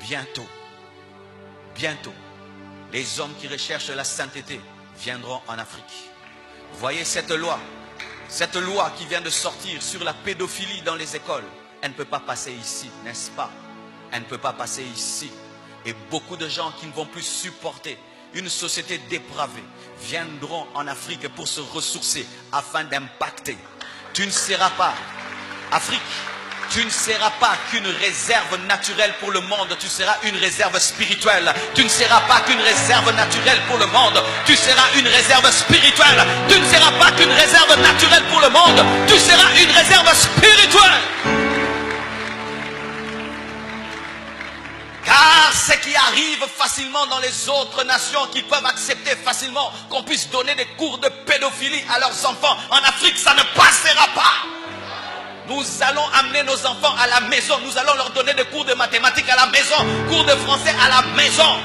bientôt, bientôt, les hommes qui recherchent la sainteté viendront en Afrique. Voyez cette loi qui vient de sortir sur la pédophilie dans les écoles. Elle ne peut pas passer ici, n'est-ce pas? Elle ne peut pas passer ici. Et beaucoup de gens qui ne vont plus supporter une société dépravée viendront en Afrique pour se ressourcer afin d'impacter. Tu ne seras pas, Afrique, tu ne seras pas qu'une réserve naturelle pour le monde, tu seras une réserve spirituelle. Tu ne seras pas qu'une réserve naturelle pour le monde, tu seras une réserve spirituelle. Tu ne seras pas qu'une réserve naturelle pour le monde, tu seras une réserve spirituelle. Car ce qui arrive facilement dans les autres nations, qui peuvent accepter facilement qu'on puisse donner des cours de pédophilie à leurs enfants, en Afrique ça ne passera pas. Nous allons amener nos enfants à la maison. Nous allons leur donner des cours de mathématiques à la maison, cours de français à la maison.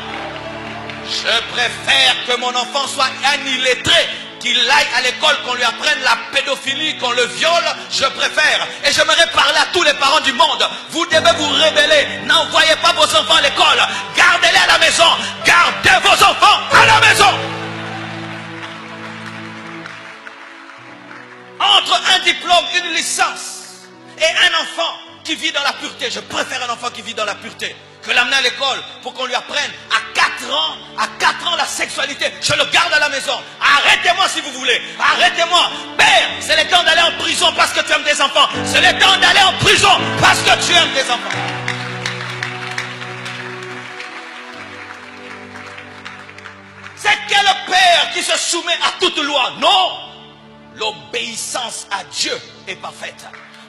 Je préfère que mon enfant soit un illettré, qu'il aille à l'école, qu'on lui apprenne la pédophilie, qu'on le viole. Je préfère. Et j'aimerais parler à tous les parents du monde. Vous devez vous rébeller. N'envoyez pas vos enfants à l'école. Gardez-les à la maison. Gardez vos enfants à la maison. Entre un diplôme, une licence et un enfant qui vit dans la pureté, je préfère un enfant qui vit dans la pureté que l'amener à l'école pour qu'on lui apprenne à 4 ans la sexualité. Je le garde à la maison. Arrêtez-moi si vous voulez. Arrêtez-moi. Père, c'est le temps d'aller en prison parce que tu aimes tes enfants. C'est le temps d'aller en prison parce que tu aimes tes enfants. C'est quel père qui se soumet à toute loi? Non. L'obéissance à Dieu est parfaite.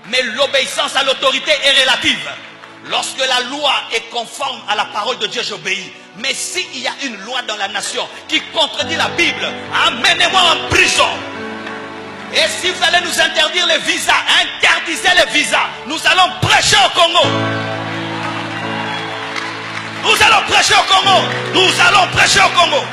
Mais l'obéissance à l'autorité est relative. Lorsque la loi est conforme à la parole de Dieu, j'obéis. Mais s'il y a une loi dans la nation qui contredit la Bible, amenez-moi en prison. Et si vous allez nous interdire les visas, interdisez les visas. Nous allons prêcher au Congo. Nous allons prêcher au Congo. Nous allons prêcher au Congo.